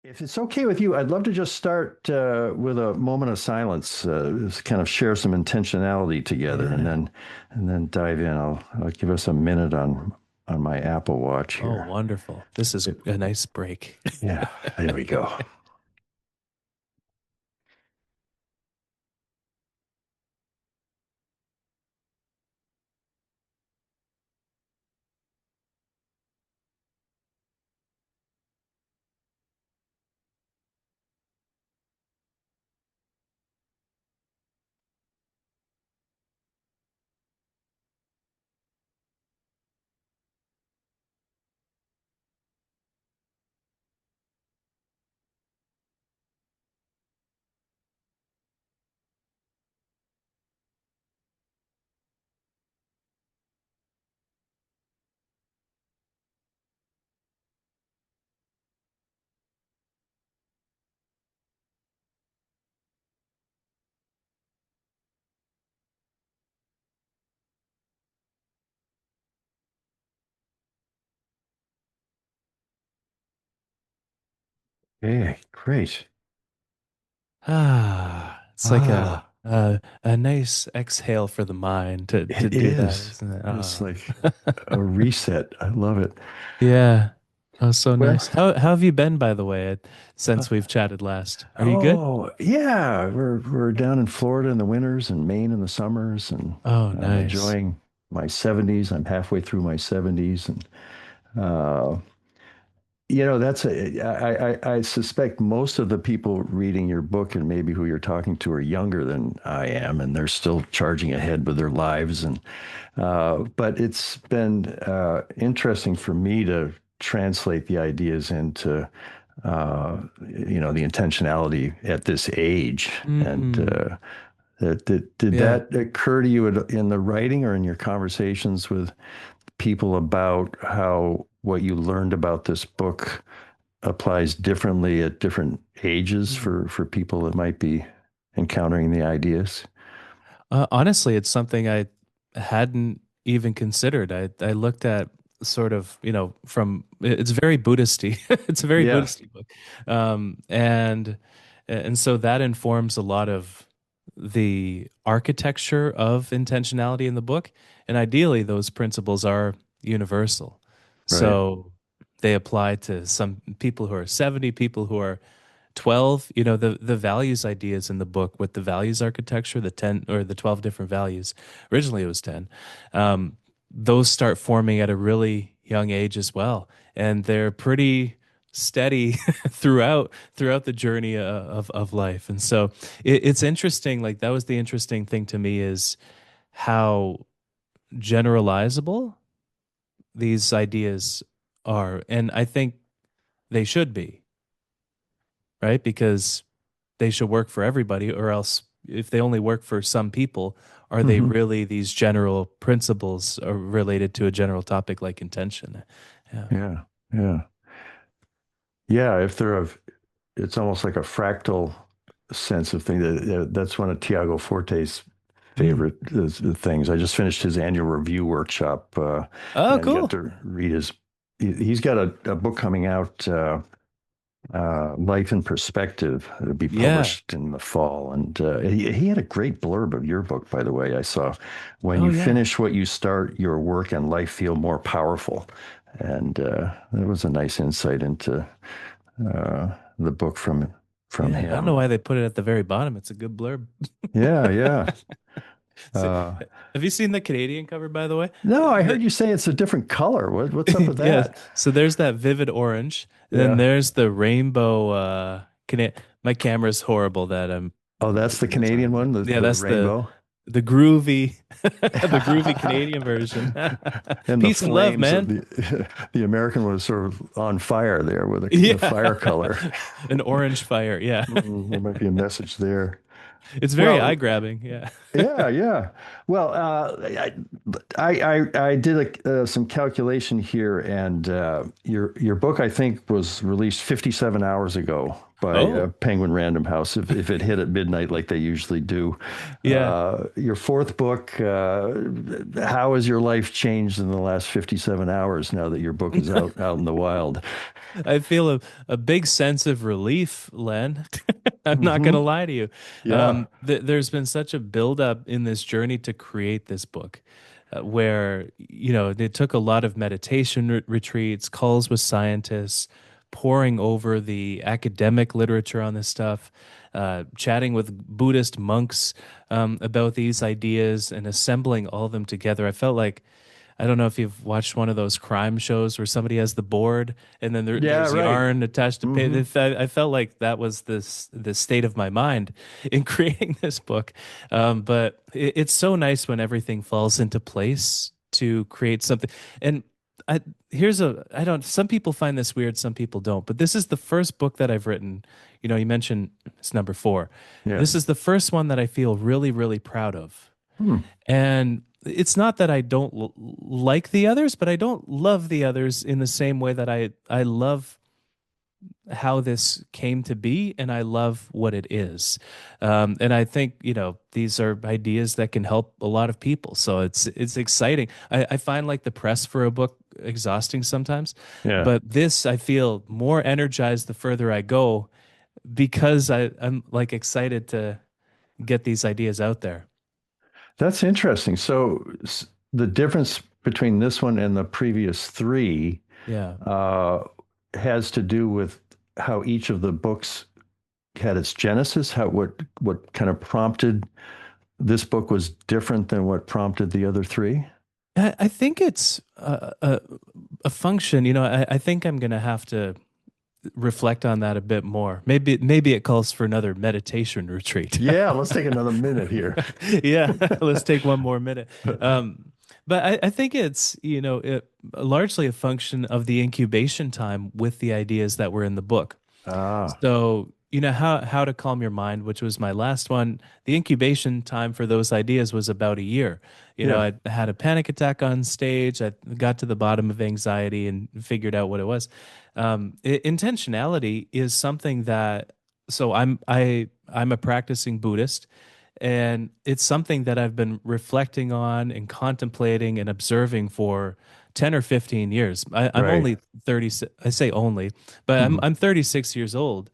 If it's okay with you, I'd love to just start with a moment of silence, just kind of share some intentionality together, and Yeah. then dive in. I'll give us a minute on my Apple Watch Oh, here. wonderful. This is It- a nice break. yeah, there we go. Okay, great. It's like Ah, a nice exhale for the mind to it do that, is. isn't it? It's like a reset. I love it. Yeah. Oh, so Well, nice. How have you been, by the way, uh, since we've chatted last? Are you good? oh yeah, we're down in Florida in the winters and Maine in the summers, and Oh, I'm nice. enjoying my 70s. I'm halfway through my 70s, and uh, that's I suspect most of the people reading your book and maybe who you're talking to are younger than I am, and they're still charging ahead with their lives. And but it's been interesting for me to translate the ideas into the intentionality at this age. And Mm, did yeah. that occur to you in the writing or in your conversations with people about how what you learned about this book applies differently at different ages Mm. for people that might be encountering the ideas? Honestly, it's something I hadn't even considered. I looked at sort of, from it's very Buddhisty. It's a very Yeah, Buddhisty book. And so that informs a lot of the architecture of intentionality in the book. And ideally, those principles are universal. right, So they apply to some people who are 70, people who are 12, the values ideas in the book with the values architecture, the 10 or the 12 different values. Originally it was 10. Um, those start forming at a really young age as well, and they're pretty steady throughout the journey of life. And so it's interesting, like that was the interesting thing to me, is how generalizable these ideas are. And I think they should be, right? Because they should work for everybody, or else if they only work for some people, are they hmm, really these general principles related to a general topic like intention? Yeah. yeah, yeah, yeah. If they're of, it's almost like a fractal sense of thing. That's one of Tiago Forte's Mm. favorite things. I just finished his annual review workshop Oh, and got cool. to read his. He's got a book coming out, Life in Perspective. It'll be Yeah. published in the fall. And he had a great blurb of your book, by the way. I saw, when Oh, you yeah. finish what you start, your work and life feel more powerful. And that was a nice insight into the book from Yeah. I don't know him. why they put it at the very bottom. It's a good blurb. Yeah, yeah. So, Uh, have you seen the Canadian cover, by the way? no, I The, heard you say it's a different color. What's up with yes. that? So there's that vivid orange, and then Yeah. there's the rainbow. My camera's horrible that I'm Oh, that's the putting this Canadian on. one, Yeah, the that's rainbow. the groovy, the groovy Canadian version. And the Peace and love, flames of man. the American was sort of on fire there with the fire Yeah, color. an orange fire. Yeah, There might be a message there. it's very eye Well, grabbing. Yeah. yeah, yeah. Well, I did some calculation here, and your book, I think, was released 57 hours ago by Oh, Penguin Random House, if it hit at midnight like they usually do. yeah. Your fourth book, how has your life changed in the last 57 hours now that your book is out in the wild? I feel a big sense of relief, Len. I'm not going to Hmm. lie to you. Yeah, There's been such a buildup in this journey to create this book, where, it took a lot of meditation retreats, calls with scientists, poring over the academic literature on this stuff, chatting with Buddhist monks about these ideas and assembling all of them together. I felt like, I don't know if you've watched one of those crime shows where somebody has the board and then yeah, there's right. yarn attached to Hmm. paper. I felt like that was the state of my mind in creating this book. But it's so nice when everything falls into place to create something. And I I don't, some people find this weird, some people don't, but this is the first book that I've written. You mentioned it's number 4. Yeah. This is the first one that I feel really, really proud of. Hmm. And it's not that I don't like the others, but I don't love the others in the same way that I love how this came to be, and I love what it is. And I think, these are ideas that can help a lot of people. So it's exciting. I find like the press for a book exhausting sometimes, Yeah. but this I feel more energized the further I go because I'm like excited to get these ideas out there. That's interesting. So the difference between this one and the previous three Yeah. uh, has to do with how each of the books had its genesis, how what kind of prompted this book was different than what prompted the other three. I think it's a function. I think I'm going to have to reflect on that a bit more. Maybe it calls for another meditation retreat. Yeah, let's take another minute here. Yeah, let's take one more minute. But I think it's, largely a function of the incubation time with the ideas that were in the book. Ah, So, how to calm your mind, which was my last one. The incubation time for those ideas was about a year. yeah, I had a panic attack on stage. I got to the bottom of anxiety and figured out what it was. Intentionality is something that, so I'm a practicing Buddhist, and it's something that I've been reflecting on and contemplating and observing for 10 or 15 years. I'm right. only 30, I say only, but I'm Mhm. I'm 36 years old.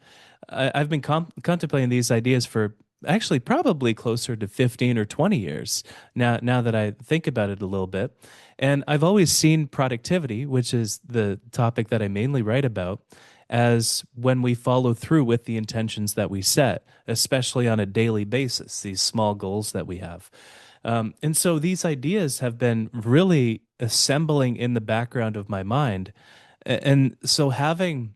I've been contemplating these ideas for actually probably closer to 15 or 20 years now that I think about it a little bit. And I've always seen productivity, which is the topic that I mainly write about, as when we follow through with the intentions that we set, especially on a daily basis, these small goals that we have. And so these ideas have been really assembling in the background of my mind. And so having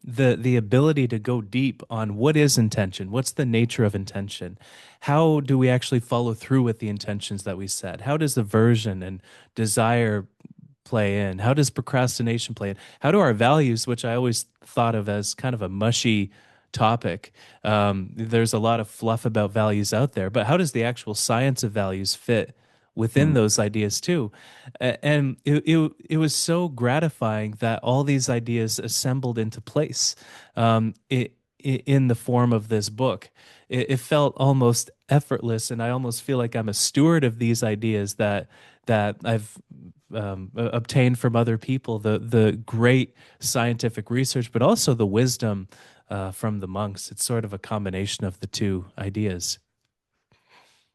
the ability to go deep on what is intention, what's the nature of intention, how do we actually follow through with the intentions that we set, how does aversion and desire play in, how does procrastination play in, how do our values, which I always thought of as kind of a mushy topic, there's a lot of fluff about values out there, but how does the actual science of values fit within Mm. those ideas too? And it was so gratifying that all these ideas assembled into place, in the form of this book. It felt almost effortless, and I almost feel like I'm a steward of these ideas that I've obtained from other people, the great scientific research, but also the wisdom from the monks. It's sort of a combination of the two ideas.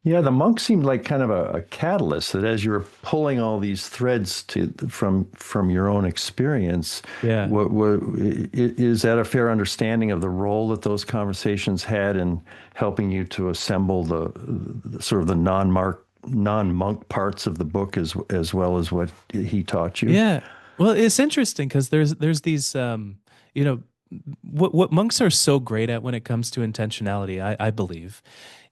Yeah, the monk seemed like kind of a catalyst that as you were pulling all these threads from your own experience, Yeah. is that a fair understanding of the role that those conversations had in helping you to assemble the sort of the non-monk parts of the book as well as what he taught you? Yeah. Well, it's interesting because there's these you know what monks are so great at when it comes to intentionality, I believe.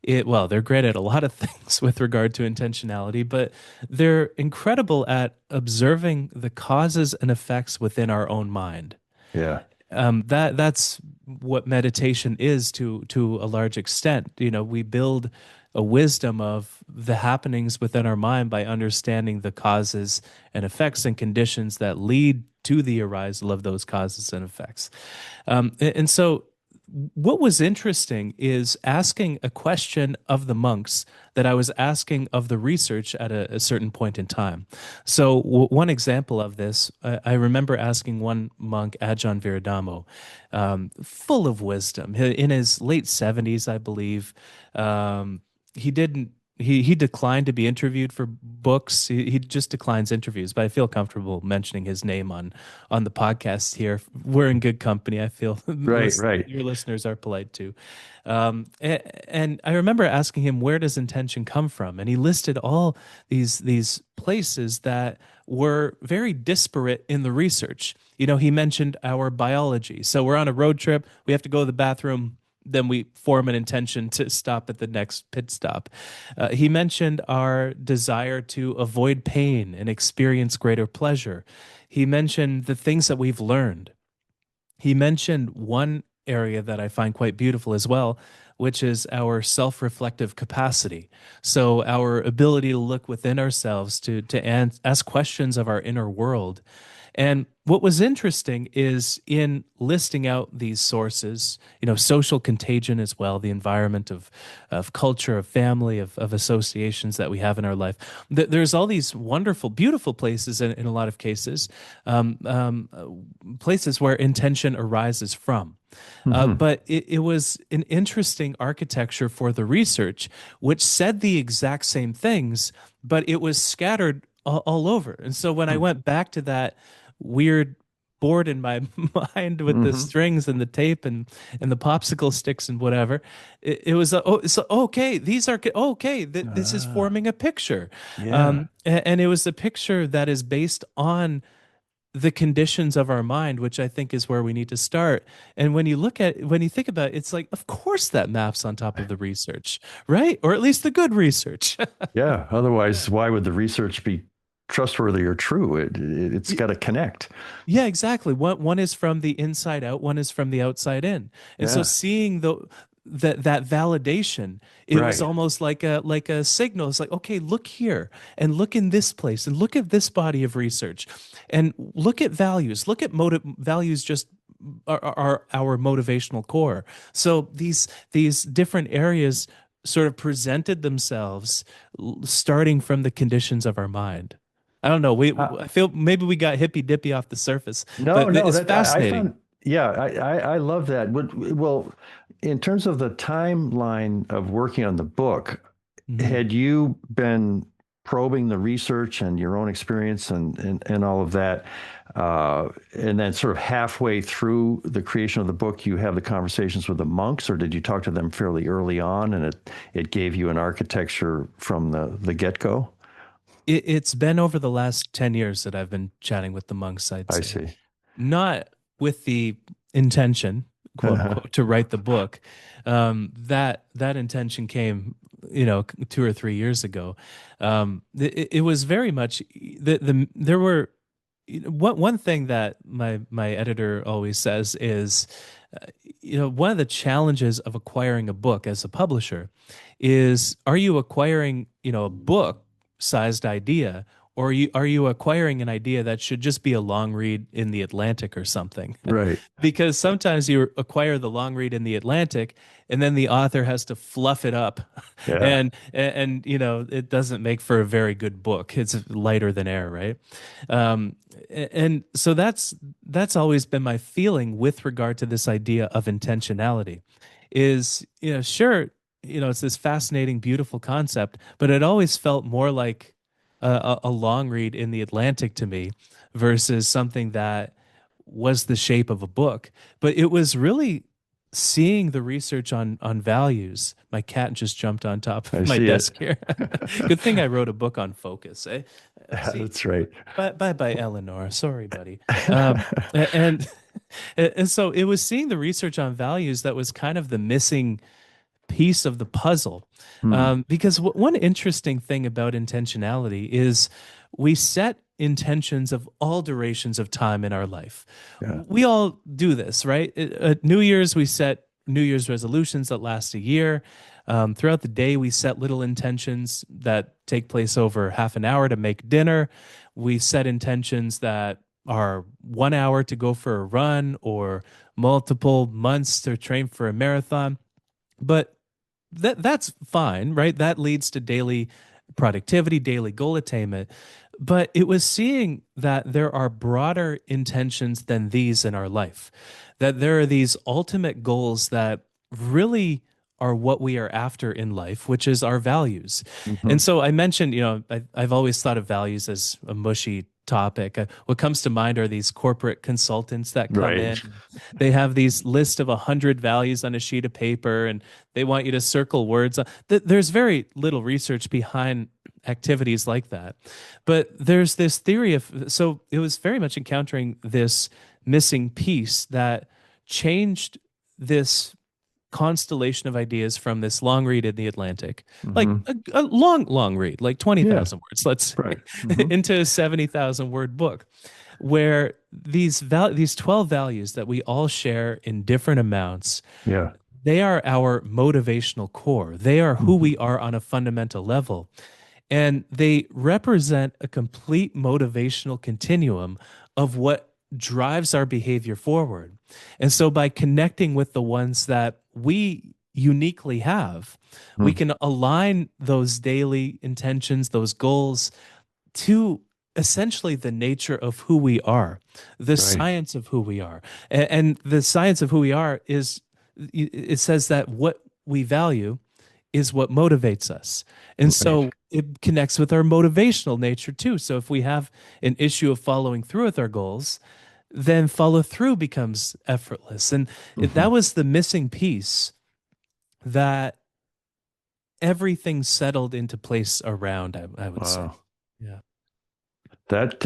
They're great at a lot of things with regard to intentionality, but they're incredible at observing the causes and effects within our own mind. Yeah. That's what meditation is to a large extent. We build a wisdom of the happenings within our mind by understanding the causes and effects and conditions that lead to the arisal of those causes and effects. And so what was interesting is asking a question of the monks that I was asking of the research at a certain point in time. So, one example of this, I remember asking one monk, Ajahn Viradamo, full of wisdom, in his late 70s, I believe. He didn't. He declined to be interviewed for books. He just declines interviews, but I feel comfortable mentioning his name on the podcast here. We're in good company, I feel. Right, right. Your listeners are polite too. And I remember asking him, where does intention come from? And he listed all these places that were very disparate in the research. He mentioned our biology. So we're on a road trip. We have to go to the bathroom. Then we form an intention to stop at the next pit stop. He mentioned our desire to avoid pain and experience greater pleasure. He mentioned the things that we've learned. He mentioned one area that I find quite beautiful as well, which is our self-reflective capacity. So our ability to look within ourselves, to ask questions of our inner world. And what was interesting is in listing out these sources, social contagion as well, the environment of culture, of family, of associations that we have in our life. There's all these wonderful, beautiful places in a lot of cases, places where intention arises from. But it was an interesting architecture for the research, which said the exact same things, but it was scattered all over. And so when I went back to that weird board in my mind with the strings and the tape and the popsicle sticks and whatever, it was so okay. These are okay. This is forming a picture, Yeah. and it was a picture that is based on the conditions of our mind, which I think is where we need to start. And when you think about it, it's like, of course that maps on top of the research, right? Or at least the good research. Yeah. Otherwise, why would the research be trustworthy or true? It's got to connect. Yeah, exactly. One is from the inside out, one is from the outside in. And so Yeah. seeing that validation, it was Right. almost like a signal. It's like, okay, look here and look in this place and look at this body of research and look at values. Look at values just are our motivational core. So these different areas sort of presented themselves starting from the conditions of our mind. I don't know. I feel maybe we got hippy dippy off the surface, No, but no, it's that I fascinating. found, yeah, I love that. Well, in terms of the timeline of working on the book, Mhm. had you been probing the research and your own experience and all of that, and then sort of halfway through the creation of the book, you have the conversations with the monks, or did you talk to them fairly early on and it gave you an architecture from the get-go? It's been over the last 10 years that I've been chatting with the monks, I'd I say. see. Not with the intention, quote unquote, to write the book. That intention came, 2 or 3 years ago. It was very much there were one thing that my editor always says is, one of the challenges of acquiring a book as a publisher is, are you acquiring, a book sized idea, or are you acquiring an idea that should just be a long read in the Atlantic or something? Right. Because sometimes you acquire the long read in the Atlantic and then the author has to fluff it up Yeah. and it doesn't make for a very good book. It's lighter than air, right? And so that's always been my feeling with regard to this idea of intentionality is, sure, it's this fascinating, beautiful concept, but it always felt more like a long read in the Atlantic to me versus something that was the shape of a book. But it was really seeing the research on values. My cat just jumped on top I of my see it. desk here. Good thing I wrote a book on focus. See, That's right. bye, Eleanor. Sorry, buddy. And and so it was seeing the research on values that was kind of the missing piece of the puzzle. Hmm. Because one interesting thing about intentionality is we set intentions of all durations of time in our life. Yeah. We all do this, right? At New Year's, we set New Year's resolutions that last a year. Throughout the day, we set little intentions that take place over half an hour to make dinner. We set intentions that are 1 hour to go for a run or multiple months to train for a marathon. But that's fine, right? That leads to daily productivity, daily goal attainment. But it was seeing that there are broader intentions than these in our life, that there are these ultimate goals that really are what we are after in life, which is our values. And Hmm. so I mentioned, I've always thought of values as a mushy topic. What comes to mind are these corporate consultants that come Right. in. They have these list of 100 values on a sheet of paper, and they want you to circle words. There's very little research behind activities like that. But there's this theory so it was very much encountering this missing piece that changed this constellation of ideas from this long read in the Atlantic, like Hmm. a long, long read, like Yeah. 20,000 words, let's Right. Hmm. into a 70,000 word book, where these 12 values that we all share in different amounts, Yeah. they are our motivational core. They are who Hmm. we are on a fundamental level. And they represent a complete motivational continuum of what drives our behavior forward. And so by connecting with the ones that we uniquely have, we can align those daily intentions, those goals to essentially the nature of who we are, the Right. science of who we are. And the science of who we are is, it says that what we value is what motivates us. And Right. so it connects with our motivational nature too. So if we have an issue of following through with our goals, then follow through becomes effortless. And that Hmm. was the missing piece that everything settled into place around, I would say. Wow. Yeah. That,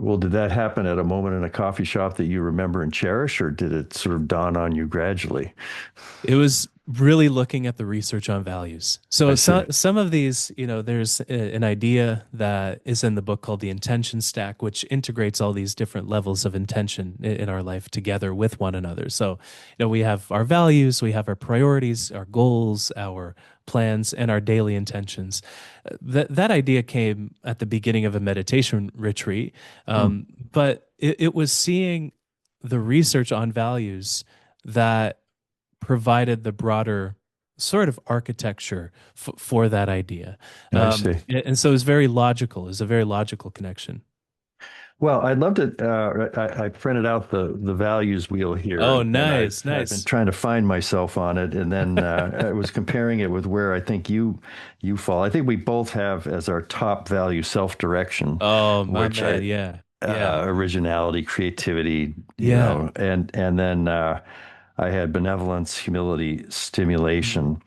well, did that happen at a moment in a coffee shop that you remember and cherish, or did it sort of dawn on you gradually? It was really looking at the research on values. So I see. some of these, there's an idea that is in the book called the intention stack, which integrates all these different levels of intention in our life together with one another. So, we have our values, we have our priorities, our goals, our plans, and our daily intentions. That idea came at the beginning of a meditation retreat, Hmm. but it was seeing the research on values that provided the broader sort of architecture for that idea. I see. And so it's very logical, it's a very logical connection. Well, I'd love to. I printed out the values wheel here, Oh, and nice, I've been nice. trying to find myself on it, and then I was comparing it with where I think you fall. I think we both have as our top value self-direction, Oh, my which man. I Yeah. Yeah. originality, creativity, Yeah. and then I had benevolence, humility, Mm. stimulation,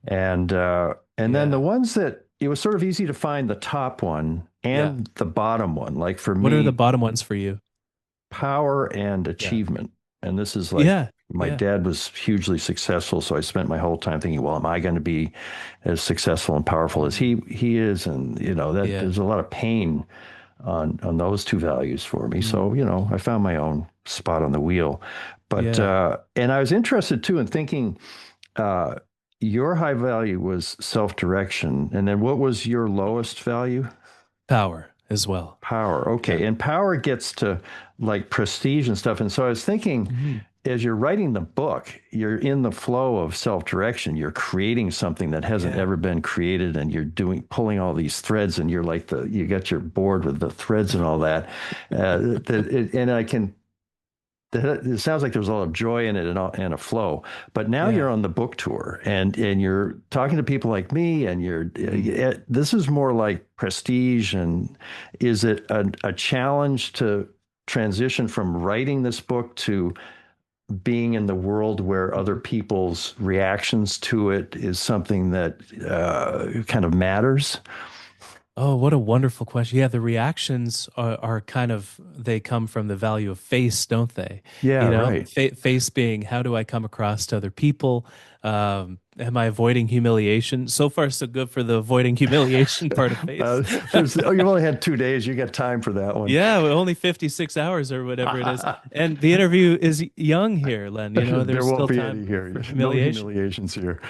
and then the Yeah. ones that it was sort of easy to find the top one Yeah. and the bottom one. Like for What are the me, bottom ones for you? power and Yeah. achievement. And this is like Yeah. my Yeah. dad was hugely successful, so I spent my whole time thinking, well, am I going to be as successful and powerful as Mm. he is? And that Yeah. there's a lot of pain on those two values for me. Mm. So, I found my own spot on the wheel. But Yeah. and I was interested too in thinking uh your high value was self-direction. And then what was your lowest value? Power as well. Power. Yeah. Okay. And power gets to like prestige and stuff. And so I was thinking, Mhm. as you're writing the book, you're in the flow of self-direction. You're creating something that hasn't Yeah. ever been created, and you're pulling all these threads, and you're like you got your board with the threads and all that. And I can. It sounds like there's a lot of joy in it and a flow. But now Yeah. you're on the book tour, and you're talking to people like me, and Mm. this is more like prestige. And is it a challenge to transition from writing this book to being in the world where other people's reactions to it is something that kind of matters? Oh, what a wonderful question. Yeah, the reactions are kind of, they come from the value of face, don't they? Yeah, right. Face being, how do I come across to other people? Am I avoiding humiliation? So far, so good for the avoiding humiliation part of faith. You've only had 2 days. You got time for that one. Yeah, well, only 56 hours or whatever it is. And the interview is young here, Len. There There's won't still be time any here. for No humiliation. humiliations here.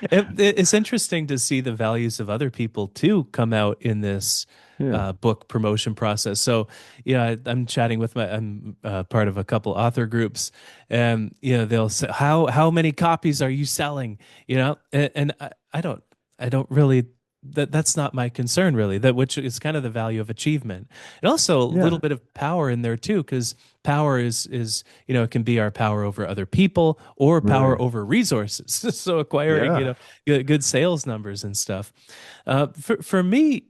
It's interesting to see the values of other people too come out in this Yeah. book promotion process. So, I'm chatting with I'm part of a couple author groups, and they'll say, "How many copies are you selling?" And I don't really. That's not my concern really. That which is kind of the value of achievement, and also a little Yeah. bit of power in there too, because power is it can be our power over other people or power Right. over resources. So acquiring Yeah. good sales numbers and stuff. For me,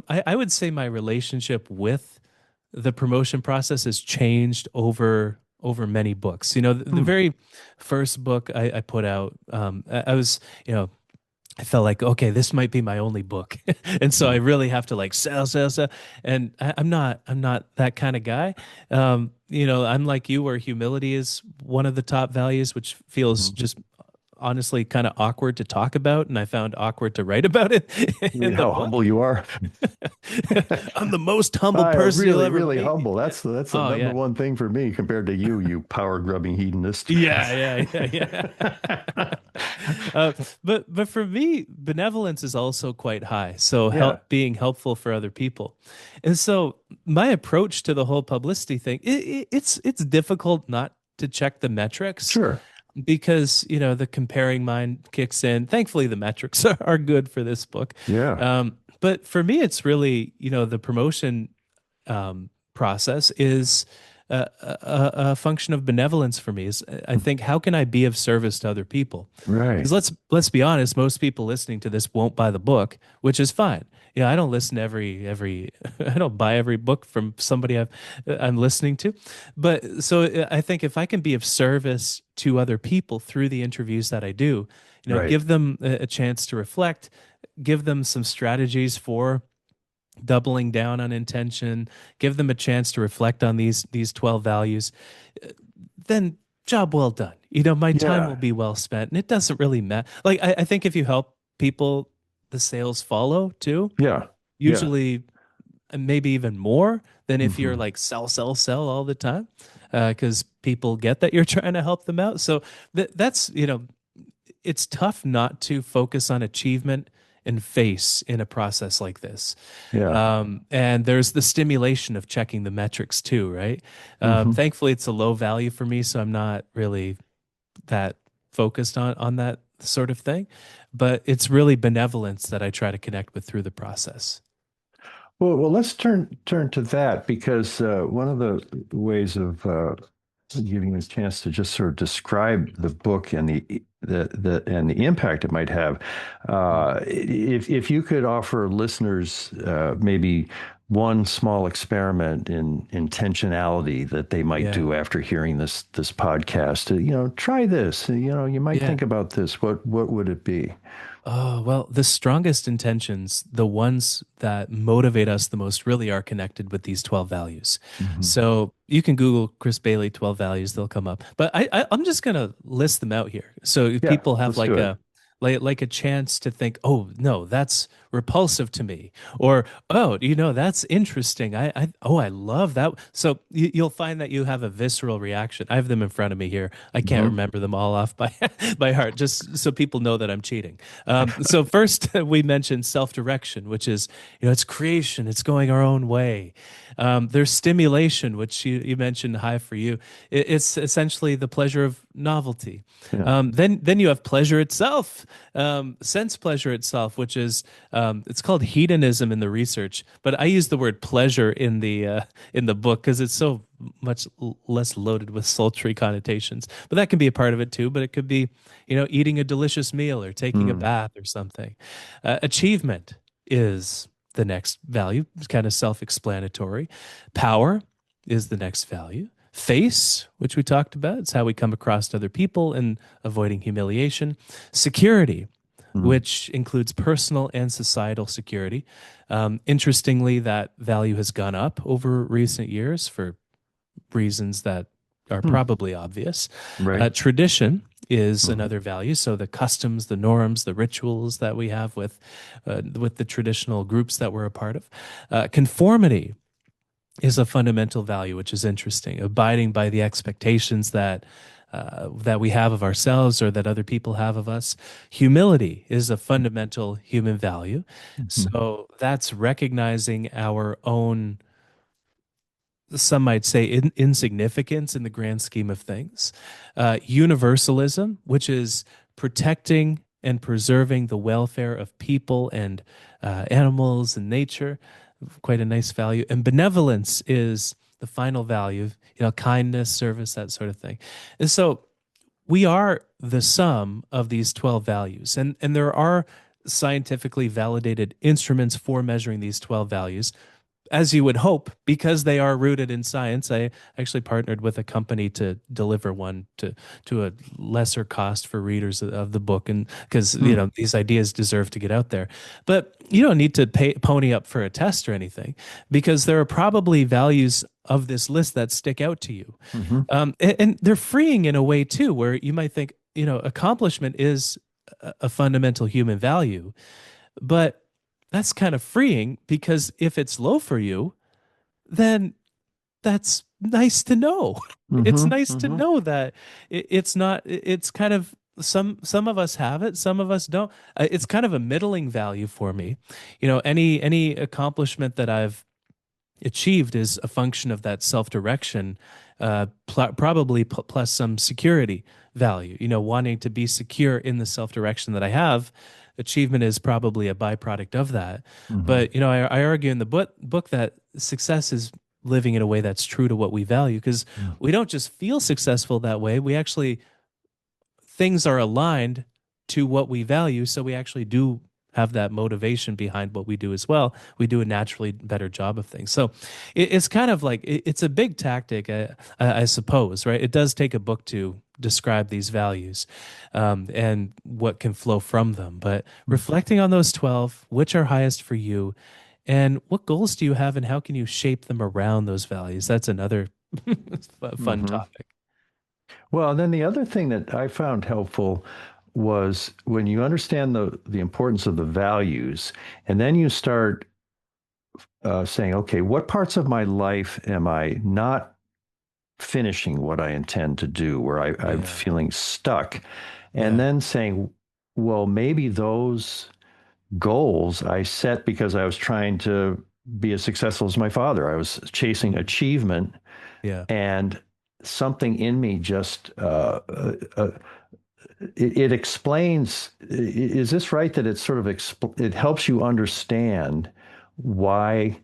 I would say my relationship with the promotion process has changed over many books. The Hmm. very first book I put out, I was, I felt like, okay, this might be my only book. And so I Hmm. really have to like sell. And I'm not that kind of guy. I'm like you where humility is one of the top values, which feels Hmm. just honestly kind of awkward to talk about. And I found awkward to write about it in the How book. humble you are. I'm the most humble I person you'll really, ever really meet. humble. Yeah. That's the Oh number yeah. one thing for me compared to you, you power grubbing hedonist. Yeah. uh, but for me, benevolence is also quite high. So Yeah. being helpful for other people, and so my approach to the whole publicity thing, it's difficult not to check the metrics Sure. because the comparing mind kicks in. Thankfully, the metrics are good for this book. Yeah. But for me, it's really the promotion process is a function of benevolence for me. Is I think how can I be of service to other people? Right. Because let's be honest, most people listening to this won't buy the book, which is fine. I don't listen to every I don't buy every book from somebody I'm listening to, but so I think if I can be of service to other people through the interviews that I do, Right. give them a chance to reflect, give them some strategies for doubling down on intention, give them a chance to reflect on these 12 values, then job well done. My time will Yeah. be well spent. And it doesn't really matter. Like I think if you help people, the sales follow too, Yeah. Yeah. usually and maybe even more than if you're Hmm. like sell all the time. Because people get that you're trying to help them out. So that's, it's tough not to focus on achievement and face in a process like this. Yeah. And there's the stimulation of checking the metrics too, right? Hmm. Thankfully, it's a low value for me, so I'm not really that focused on that sort of thing. But it's really benevolence that I try to connect with through the process. Well, let's turn to that because one of the ways of giving you a chance to just sort of describe the book and the impact it might have. Mm. If you could offer listeners maybe one small experiment in intentionality that they might Yeah. do after hearing this podcast, try this. You might Yeah. think about this. What would it be? Oh, well, the strongest intentions, the ones that motivate us the most, really are connected with these 12 values. Hmm. So you can Google Chris Bailey 12 values, they'll come up. But I'm just going to list them out here. So if Yeah, people have let's do like it. like a chance to think, oh, no, that's repulsive to me. Or, oh, that's interesting. I love that. So you'll find that you have a visceral reaction. I have them in front of me here. I can't Hmm. remember them all off by by heart, just so people know that I'm cheating. So first, we mentioned self-direction, which is, it's creation, it's going our own way. There's stimulation, which you mentioned high for you. It's essentially the pleasure of novelty. Yeah. Then you have pleasure itself, sense pleasure itself, which is it's called hedonism in the research, but I use the word pleasure in the book because it's so much less loaded with sultry connotations. But that can be a part of it too. But it could be, eating a delicious meal or taking a Mm. bath or something. Achievement is the next value. It's kind of self-explanatory. Power is the next value. Face, which we talked about, it's how we come across other people and avoiding humiliation. Security, Mm. which includes personal and societal security. Interestingly, that value has gone up over recent years for reasons that are Hmm. probably obvious. Right. Tradition is Hmm. another value. So the customs, the norms, the rituals that we have with the traditional groups that we're a part of. Conformity is a fundamental value, which is interesting. Abiding by the expectations that we have of ourselves or that other people have of us. Humility is a fundamental human value. Hmm. So that's recognizing our own, some might say, insignificance in the grand scheme of things. Universalism, which is protecting and preserving the welfare of people and animals and nature, quite a nice value. And benevolence is the final value, kindness, service, that sort of thing. And so we are the sum of these 12 values. And there are scientifically validated instruments for measuring these 12 values, as you would hope, because they are rooted in science. I actually partnered with a company to deliver one to a lesser cost for readers of the book, and because Hmm. these ideas deserve to get out there. But you don't need to pony up for a test or anything, because there are probably values of this list that stick out to you, Hmm. and they're freeing in a way too, where you might think accomplishment is a fundamental human value, but that's kind of freeing, because if it's low for you, then that's nice to know. It's Hmm. nice to Hmm. know that it's not, it's kind of, some of us have it, some of us don't. It's kind of a middling value for me. Any accomplishment that I've achieved is a function of that self-direction, probably plus some security value. Wanting to be secure in the self-direction that I have. Achievement is probably a byproduct of that. Hmm. But I argue in the book that success is living in a way that's true to what we value, because we don't just feel successful that way. We actually, things are aligned to what we value, so we actually do have that motivation behind what we do as well. We do a naturally better job of things. So it's kind of like, it's a big tactic, I suppose, right? It does take a book to describe these values, and what can flow from them. But reflecting on those 12, which are highest for you, and what goals do you have, and how can you shape them around those values? That's another fun Hmm. topic. Well, then the other thing that I found helpful was when you understand the importance of the values, and then you start saying, okay, what parts of my life am I not finishing what I intend to do, where I'm Yeah. feeling stuck, and Yeah. then saying, well, maybe those goals I set because I was trying to be as successful as my father. I was chasing Mm. achievement, Yeah. and something in me just it explains. Is this right that it's sort of it helps you understand why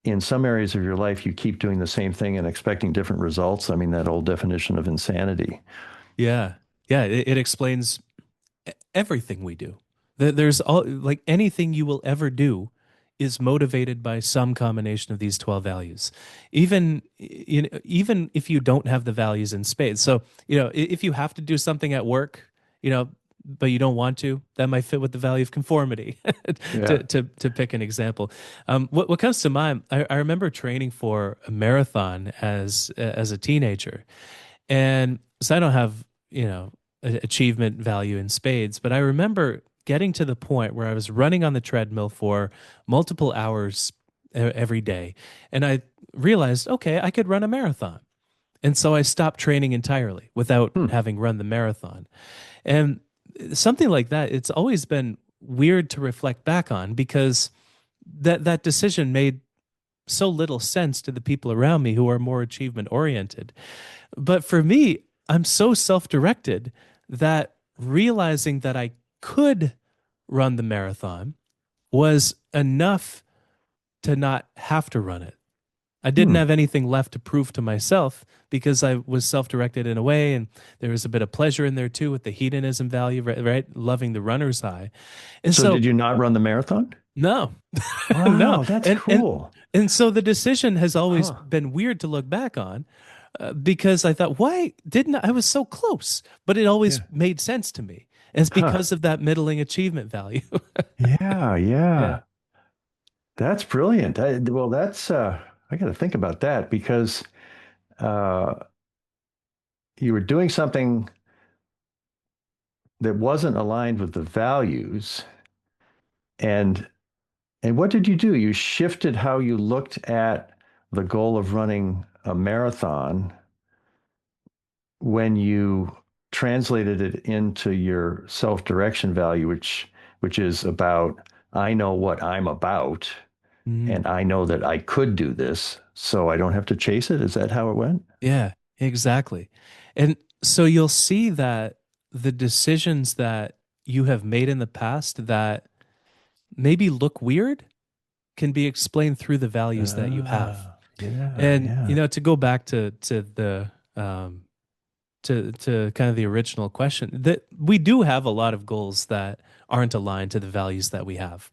in some areas of your life you keep doing the same thing and expecting different results? I mean, that old definition of insanity. Yeah. Yeah. It explains everything we do. There's all, like, anything you will ever do is motivated by some combination of these 12 values. Even if you don't have the values in spades. So, if you have to do something at work, but you don't want to, that might fit with the value of conformity, Yeah. to pick an example. What comes to mind, I remember training for a marathon as a teenager. And so I don't have, achievement value in spades, but I remember getting to the point where I was running on the treadmill for multiple hours every day. And I realized, okay, I could run a marathon. And so I stopped training entirely without Hmm. having run the marathon. And something like that, it's always been weird to reflect back on, because that decision made so little sense to the people around me who are more achievement oriented. But for me, I'm so self directed that realizing that I could run the marathon was enough to not have to run it. I didn't Hmm. have anything left to prove to myself, because I was self directed in a way. And there was a bit of pleasure in there too, with the hedonism value, right? Right? Loving the runner's high. And So so, did you not run the marathon? no, no. Wow, that's And, and, cool. and so the decision has always Huh. been weird to look back on, because I thought, why didn't I was so close? But it always Yeah. made sense to me. And it's Huh. because of that middling achievement value. Yeah, Yeah. yeah. That's brilliant. Well, that's I got to think about that because uh you were doing something that wasn't aligned with the values. And and what did you do? You shifted how you looked at the goal of running a marathon when you translated it into your self-direction value, which is about I know what I'm about Mhm. and I know that I could do this, so I don't have to chase it. Is that how it went? Yeah, exactly. And so you'll see that the decisions that you have made in the past that maybe look weird can be explained through the values that you have. Yeah, And yeah. to go back to the to kind of the original question, that we do have a lot of goals that aren't aligned to the values that we have.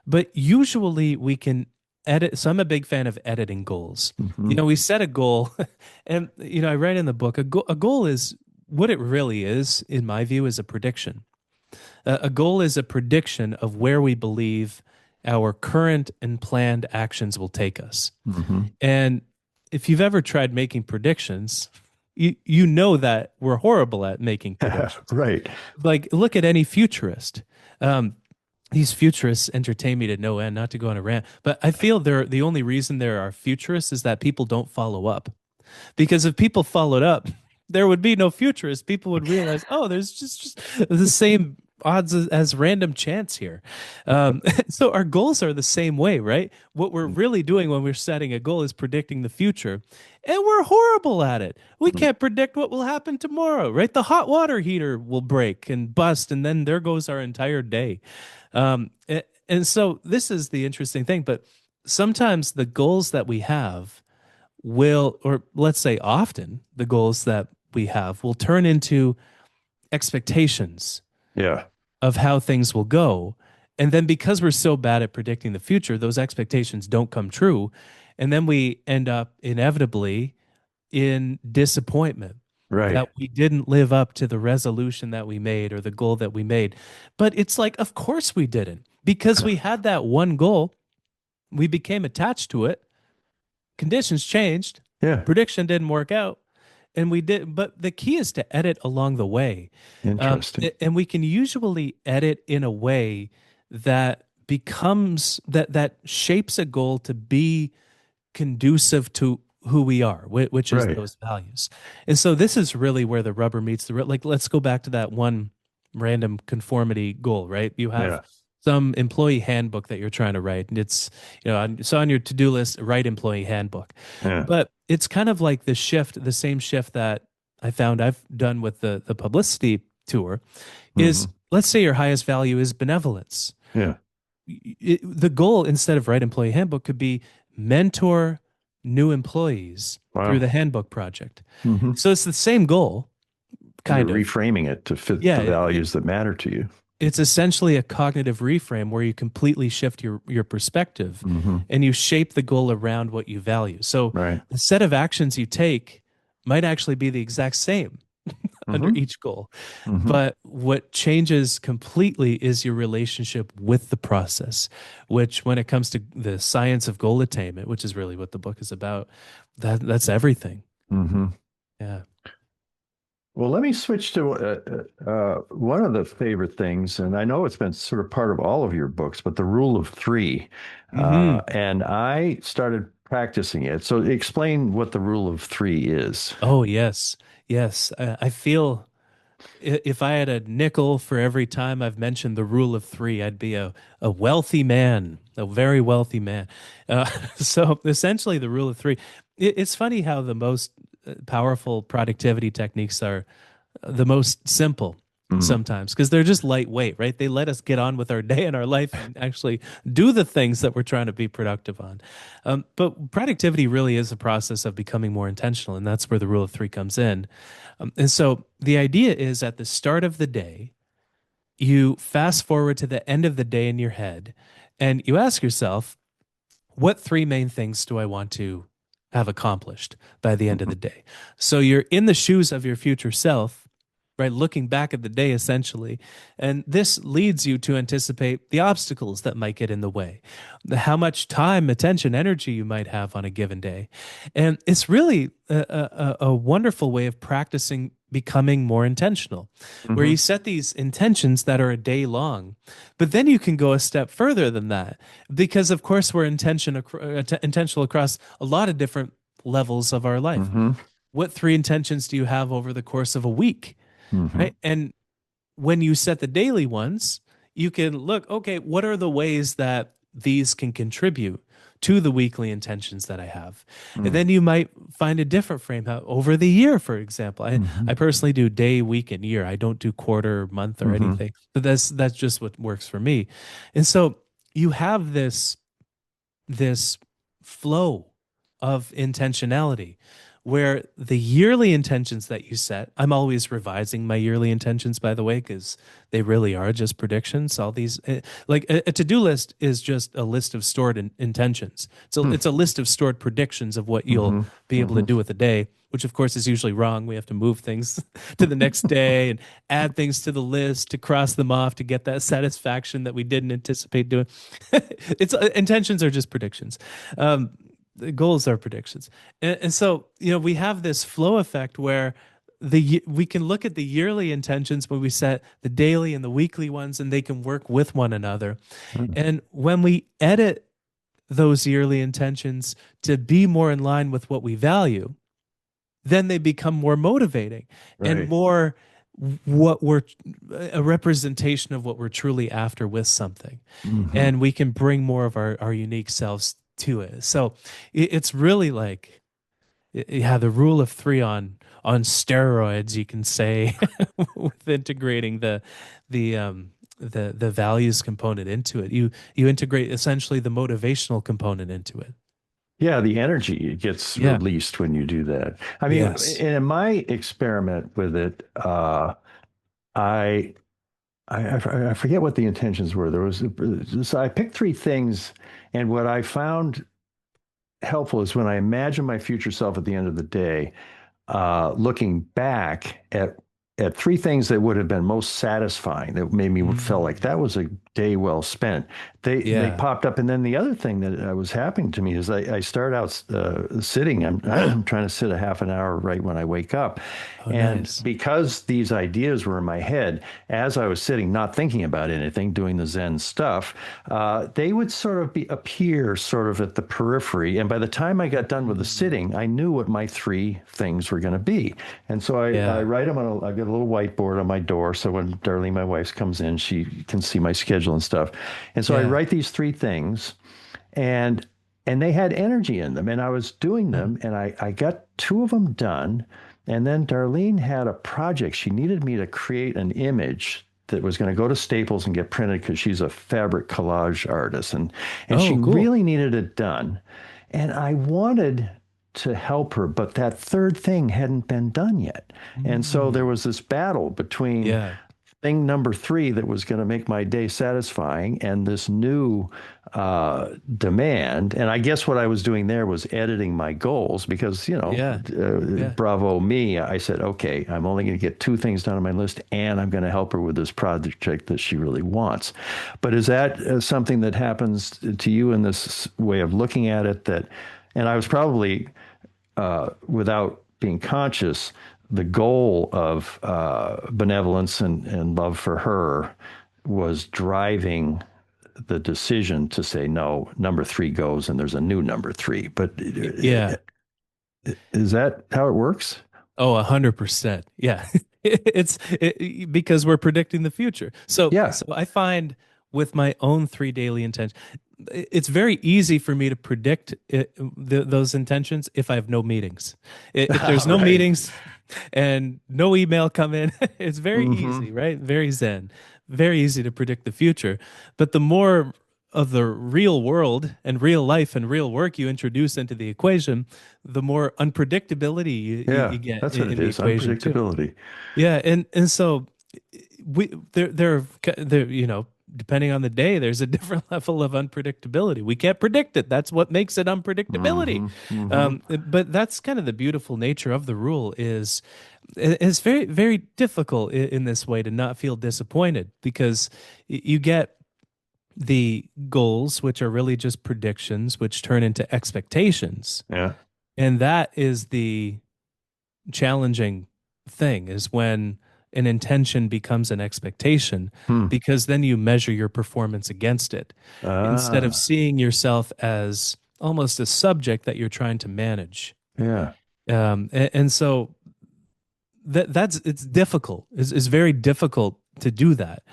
But usually we can edit. So I'm a big fan of editing goals. Hmm. We set a goal, and I write in the book a goal is what it really is, in my view, is a prediction. A goal is a prediction of where we believe our current and planned actions will take us. Hmm. And if you've ever tried making predictions, you know that we're horrible at making predictions. Right. Like, look at any futurist. Um, these futurists entertain me to no end, not to go on a rant, but I feel the only reason there are futurists is that people don't follow up. Because if people followed up, there would be no futurists. People would realize, oh, there's just the same odds as random chance here. So our goals are the same way, right? What we're really doing when we're setting a goal is predicting the future. And we're horrible at it. We can't predict what will happen tomorrow, right? The hot water heater will break and bust, and then there goes our entire day. And so this is the interesting thing. But sometimes the goals that we have will, or let's say often, the goals that we have will turn into expectations Yeah. of how things will go. And then because we're so bad at predicting the future, those expectations don't come true. And then we end up inevitably in disappointment Right. that we didn't live up to the resolution that we made or the goal that we made. But it's like, of course we didn't, because we had that one goal, we became attached to it, conditions changed, Yeah. prediction didn't work out, and we did. But the key is to edit along the way. Interesting. And we can usually edit in a way that becomes that shapes a goal to be conducive to who we are, which is Right. those values. And so this is really where the rubber meets the road. Like, let's go back to that one random conformity goal, right? You have Yeah. some employee handbook that you're trying to write, and it's, so on your to-do list, write employee handbook. Yeah. But it's kind of like the same shift that I found I've done with the publicity tour is, Hmm. let's say your highest value is benevolence. Yeah. The goal, instead of write employee handbook, could be mentor new employees through Wow. the handbook project. Hmm. So it's the same goal, You're kind of. reframing it to fit Yeah, the values that matter to you. it's essentially a cognitive reframe where you completely shift your perspective Hmm. and you shape the goal around what you value. So Right. the set of actions you take might actually be the exact same under Hmm. each goal. Hmm. But what changes completely is your relationship with the process, which when it comes to the science of goal attainment, which is really what the book is about, that's everything. Hmm. Yeah. Well, let me switch to one of the favorite things, and I know it's been sort of part of all of your books, but the rule of three. Hmm. And I started practicing it. So explain what the rule of three is. Oh, yes. Yes. I feel if I had a nickel for every time I've mentioned the rule of three, I'd be a wealthy man, a very wealthy man. So essentially, the rule of three. It's funny how the most powerful productivity techniques are the most simple Hmm. sometimes because they're just lightweight, right? They let us get on with our day and our life and actually do the things that we're trying to be productive on. But productivity really is a process of becoming more intentional, and that's where the rule of three comes in. And so the idea is at the start of the day, you fast forward to the end of the day in your head, and you ask yourself, what three main things do I want to have accomplished by the end of Hmm. the day? So you're in the shoes of your future self, right? Looking back at the day essentially. And this leads you to anticipate the obstacles that might get in the way, how much time, attention, energy you might have on a given day. And it's really a wonderful way of practicing becoming more intentional, where Hmm. you set these intentions that are a day long, but then you can go a step further than that, because of course we're intentional across a lot of different levels of our life. Hmm. What three intentions do you have over the course of a week, Hmm. right? And when you set the daily ones, you can look, okay, what are the ways that these can contribute to the weekly intentions that I have? And then you might find a different frame over the year, for example. I Hmm. personally do day, week, and year. I don't do quarter, month, or Hmm. anything. But that's just what works for me. And so you have this flow of intentionality where the yearly intentions that you set, I'm always revising my yearly intentions, by the way, because they really are just predictions. All these, like a to-do list is just a list of stored intentions. So it's a list of stored predictions of what you'll Hmm. be able to Hmm. do with a day, which of course is usually wrong. We have to move things to the next day and add things to the list to cross them off to get that satisfaction that we didn't anticipate doing. It's intentions are just predictions. The goals are predictions. And so, we have this flow effect where we can look at the yearly intentions when we set the daily and the weekly ones, and they can work with one another. And when we edit those yearly intentions to be more in line with what we value, then they become more motivating and Right. more what we're a representation of what we're truly after with something. Hmm. And we can bring more of our unique selves to it. So it's really like, yeah, the rule of three on steroids, you can say, with integrating the values component into it. You integrate essentially the motivational component into it. Yeah, the energy gets Yeah. released when you do that. I mean, Yes. in my experiment with it, I, I forget what the intentions were. There was so I picked three things, and what I found helpful is when I imagine my future self at the end of the day, looking back at three things that would have been most satisfying that made me feel like Mm. that was a day well spent. They Yeah. popped up, and then the other thing that was happening to me is I start out sitting. I'm trying to sit a half an hour right when I wake up, Oh, and nice. because these ideas were in my head as I was sitting, not thinking about anything, doing the Zen stuff, they would sort of appear sort of at the periphery. And by the time I got done with the Mm. sitting, I knew what my three things were going to be. And so I Yeah. write them on I've got a little whiteboard on my door. So when Darlene, my wife, comes in, she can see my schedule and stuff. And so I Yeah. write these three things, and they had energy in them. And I was doing Uh, them, and I got two of them done. And then Darlene had a project. She needed me to create an image that was going to go to Staples and get printed because she's a fabric collage artist, and she Oh, cool. really needed it done. And I wanted to help her, but that third thing hadn't been done yet. And so there Mm. was this battle between Yeah. thing number three that was going to make my day satisfying and this new demand. And I guess what I was doing there was editing my goals because, Yeah. Yeah. bravo me. I said, okay, I'm only going to get two things done on my list, and I'm going to help her with this project that she really wants. But is that something that happens to you in this way of looking at it? And I was probably without being conscious, the goal of benevolence and love for her was driving the decision to say, no, number three goes and there's a new number three. But Yeah. is that how it works? Oh, 100%. Yeah. Because we're predicting the future. So Yeah. so I find with my own three daily intentions, it's very easy for me to predict those intentions if I have no meetings. If there's no Right. meetings and no email come in, it's very Hmm. easy, right? Very zen. Very easy to predict the future. But the more of the real world and real life and real work you introduce into the equation, the more unpredictability you Yeah, get that's what it in the is. equation too. Unpredictability. Yeah, and so we there, depending on the day, there's a different level of unpredictability. We can't predict it. That's what makes it unpredictability. Hmm. Hmm. But that's kind of the beautiful nature of the rule is it's very, very difficult in this way to not feel disappointed because you get the goals, which are really just predictions, which turn into expectations. Yeah. And that is the challenging thing is when an intention becomes an expectation, Hmm. because then you measure your performance against it instead of Ah, seeing yourself as almost a subject that you're trying to manage. yeah. And so that's it's difficult. It's very difficult to do that.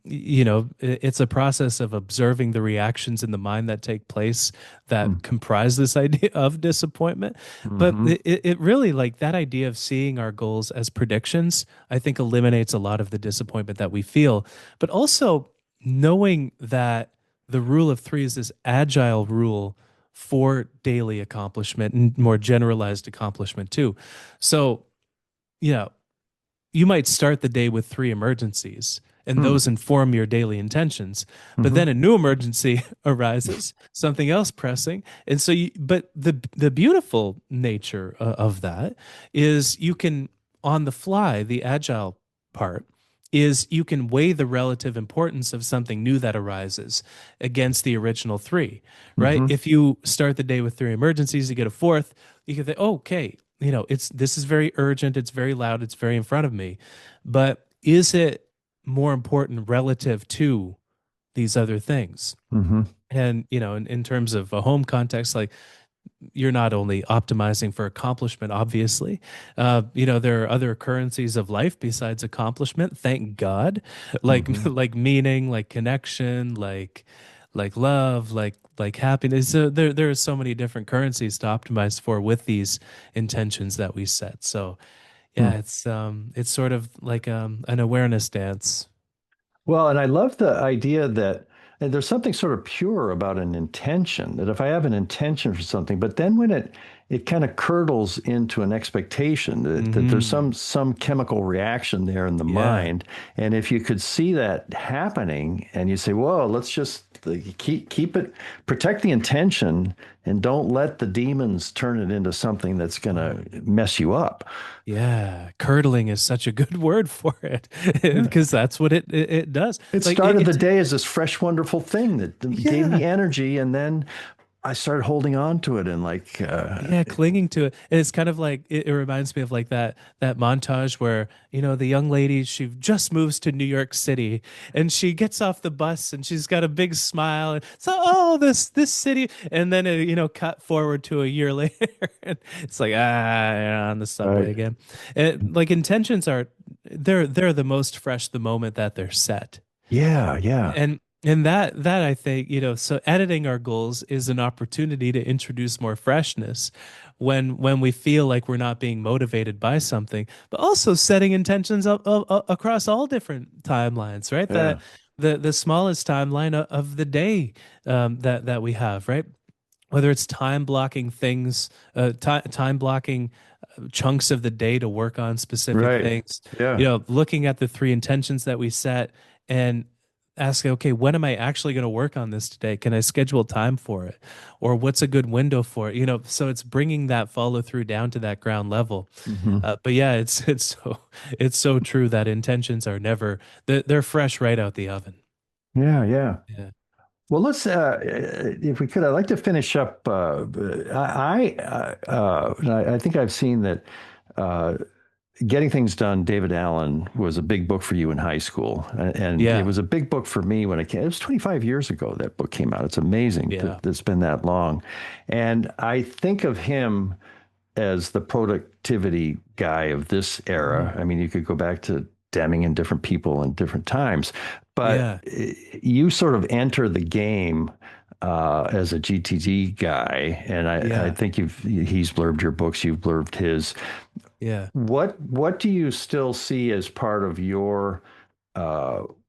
It's a process of observing the reactions in the mind that take place that comprise this idea of disappointment. But Mm-hmm. it really, like that idea of seeing our goals as predictions, I think eliminates a lot of the disappointment that we feel. But also knowing that the rule of three is this agile rule for daily accomplishment and more generalized accomplishment too. So, you know, you might start the day with three emergencies and Hmm. those inform your daily intentions, but Hmm. then a new emergency arises, something else pressing. And so but the beautiful nature of that is you can, on the fly, the agile part is you can weigh the relative importance of something new that arises against the original three, right? Hmm. If you start the day with three emergencies, you get a fourth, you can think, oh, okay, this is very urgent, it's very loud, it's very in front of me, but is it more important relative to these other things? Hmm. And in terms of a home context, like you're not only optimizing for accomplishment, obviously. There are other currencies of life besides accomplishment, thank God, like Hmm. like meaning, like connection, like love, like happiness. So there are so many different currencies to optimize for with these intentions that we set. So yeah, it's sort of like an awareness dance. Well, and I love the idea that and there's something sort of pure about an intention, that if I have an intention for something, but then when it kind of curdles into an expectation that there's Hmm. some chemical reaction there in the Yeah. mind. And if you could see that happening and you say, whoa, let's just keep it, protect the intention and don't let the demons turn it into something that's going Oh. to mess you up. Yeah, curdling is such a good word for it Yeah. because that's what it does. It Like started the day as this fresh, wonderful thing that gave yeah, me energy, and then I started holding on to it and yeah, clinging to it. And it's kind of like it reminds me of like that montage where, the young lady, she just moves to New York City and she gets off the bus and she's got a big smile and so this city, and then cut forward to a year later and it's like on the subway right. again. And like intentions are they're the most fresh the moment that they're set. Yeah, yeah, And that I think, so editing our goals is an opportunity to introduce more freshness when we feel like we're not being motivated by something, but also setting intentions across all different timelines, right? That yeah. the smallest timeline of the day that we have, right? Whether it's time blocking things, time blocking chunks of the day to work on specific Right. things, Yeah. looking at the three intentions that we set and asking, okay, when am I actually going to work on this today? Can I schedule time for it? Or what's a good window for it? So it's bringing that follow through down to that ground level. Hmm. But yeah, it's so true that intentions are never, they're fresh right out the oven. Yeah, yeah. Yeah. Well, let's, if we could, I'd like to finish up. I think I've seen that uh, Getting Things Done, David Allen, was a big book for you in high school. And it Yeah. was a big book for me when it came. It was 25 years ago that book came out. It's amazing Yeah. that it's been that long. And I think of him as the productivity guy of this era. Mm. I mean, you could go back to Deming and different people in different times, but Yeah. you sort of enter the game as a GTD guy, and I Yeah. think he's blurbed your books, you've blurbed his. Yeah. What do you still see as part of your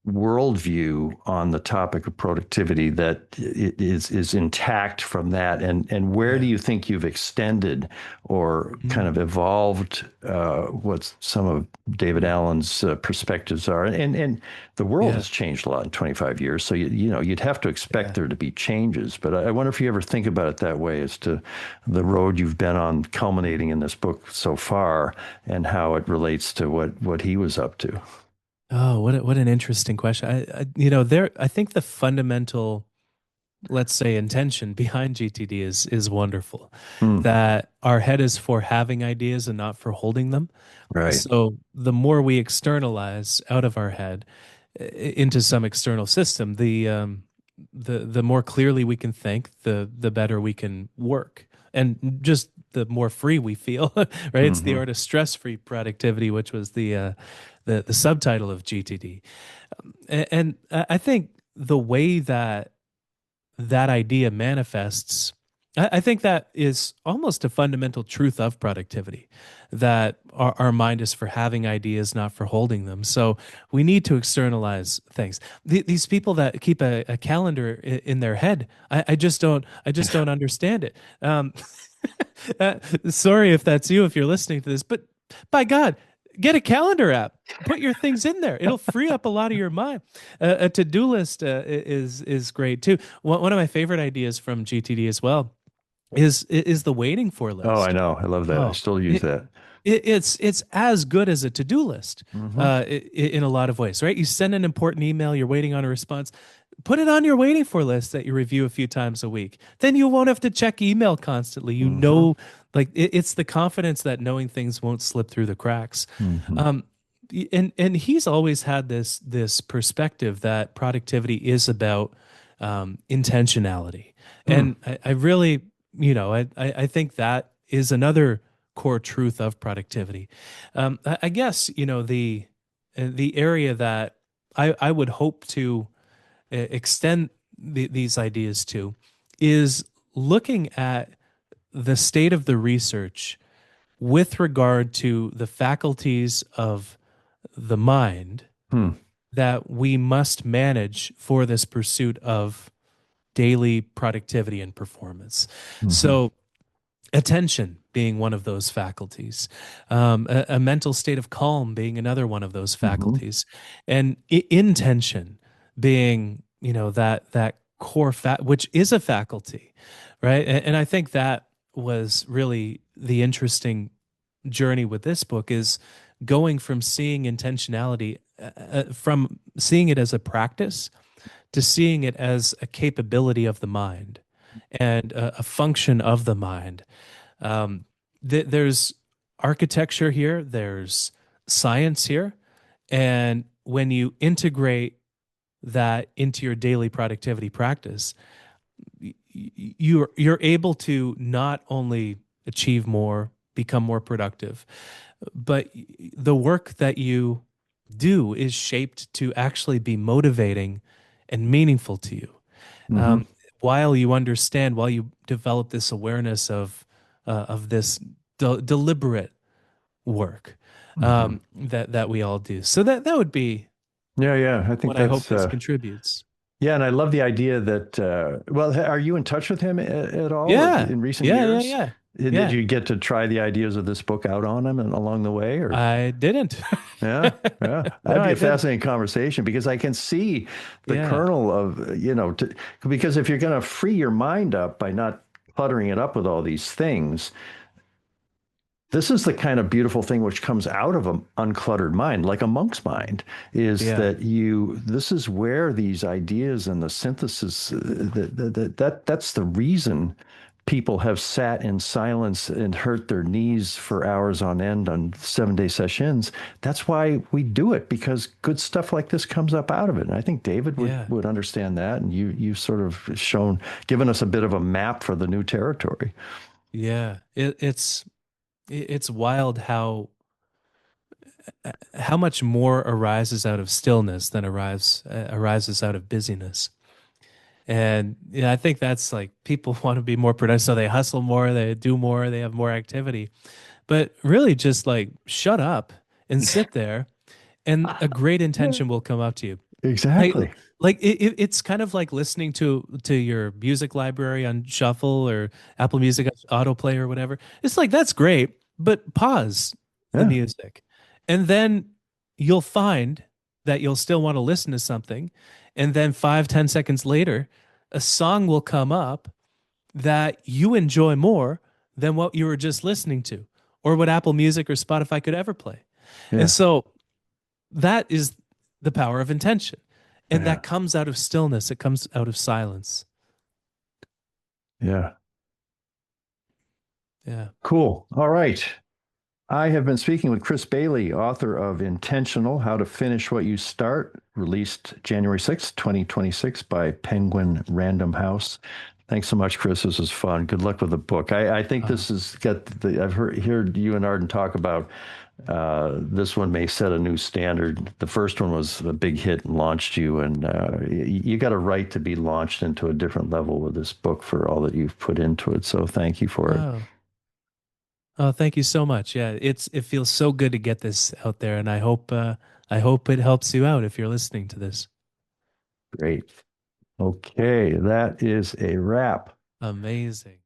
worldview on the topic of productivity that is intact from that, and where do Yeah. you think you've extended or kind of Mm. evolved what some of David Allen's perspectives are, and the world Yeah. has changed a lot in 25 years, so you'd have to expect Yeah. there to be changes, but I wonder if you ever think about it that way as to the road you've been on culminating in this book so far and how it relates to what he was up to. Oh, what an interesting question. I think the fundamental, let's say, intention behind GTD is wonderful. Hmm. That our head is for having ideas and not for holding them. Right. So the more we externalize out of our head into some external system, the more clearly we can think, the better we can work, and just the more free we feel. Right? It's the Hmm. art of stress-free productivity, which was the subtitle of GTD. And I think the way that idea manifests, I think that is almost a fundamental truth of productivity, that our mind is for having ideas, not for holding them. So we need to externalize things. These people that keep a calendar in their head, I just don't understand it. Sorry if that's you, if you're listening to this, but by God, get a calendar app. Put your things in there. It'll free up a lot of your mind. A to-do list is great too. One of my favorite ideas from GTD as well is the waiting for Oh, I list. know. I love that. I Oh, still use it, that. it's as good as a to-do list Hmm. in a lot of ways, right? You send an important email, you're waiting on a response. Put it on your waiting for list that you review a few times a week. Then you won't have to check email constantly. Hmm. Like it's the confidence that knowing things won't slip through the cracks. Hmm. Um, and he's always had this perspective that productivity is about intentionality, Hmm. and I really, I think that is another core truth of productivity. I guess the area that I would hope to extend these ideas to is looking at the state of the research with regard to the faculties of the mind Hmm. that we must manage for this pursuit of daily productivity and performance. Hmm. So, attention being one of those faculties, a mental state of calm being another one of those Hmm. faculties, and intention being, that core which is a faculty, right? And I think that was really the interesting journey with this book, is going from seeing intentionality, from seeing it as a practice to seeing it as a capability of the mind and a function of the mind. Um, there's architecture here, there's science here. And when you integrate that into your daily productivity practice, you're able to not only achieve more, become more productive, but the work that you do is shaped to actually be motivating and meaningful to you. Hmm. Um, while you develop this awareness of this deliberate work Hmm. that we all do. So that would be Yeah, yeah. I think what I hope that's this contributes. yeah, and I love the idea that well, are you in touch with him at all Yeah, in recent yeah, yeah, years? yeah, Did yeah. you get to try the ideas of this book out on him and along the way, or? I didn't. Yeah, yeah. No, That'd be I a didn't. fascinating conversation because I can see the Yeah, kernel of, because if you're going to free your mind up by not cluttering it up with all these things, this is the kind of beautiful thing which comes out of an uncluttered mind, like a monk's mind, is yeah, that this is where these ideas and the synthesis, that's the reason people have sat in silence and hurt their knees for hours on end on 7-day sessions. That's why we do it, because good stuff like this comes up out of it. And I think David would yeah, would understand that. And you've sort of given us a bit of a map for the new territory. yeah. It's wild how much more arises out of stillness than arises out of busyness. And I think that's like, people want to be more productive, so they hustle more, they do more, they have more activity. But really, just like shut up and sit there, and a great intention will come up to you. Like, Exactly. it's kind of like listening to your music library on shuffle or Apple Music autoplay or whatever. It's like that's great, but pause the Yeah. music, and then you'll find that you'll still want to listen to something, and then 5, 10 seconds later, a song will come up that you enjoy more than what you were just listening to, or what Apple Music or Spotify could ever play. And Yeah. so that is the power of intention. And Yeah. that comes out of stillness, it comes out of silence. Yeah. Yeah. Cool. All right. I have been speaking with Chris Bailey, author of Intentional: How to Finish What You Start, released January 6th, 2026 by Penguin Random House. Thanks so much, Chris. This was fun. Good luck with the book. I think Uh, this has got I've heard you and Arden talk about this one may set a new standard. The first one was a big hit and launched you, and you got a right to be launched into a different level with this book for all that you've put into it. So thank you for it. oh. Oh, thank you so much. Yeah, it feels so good to get this out there, and I hope it helps you out if you're listening to this. Great. Okay, that is a wrap. Amazing.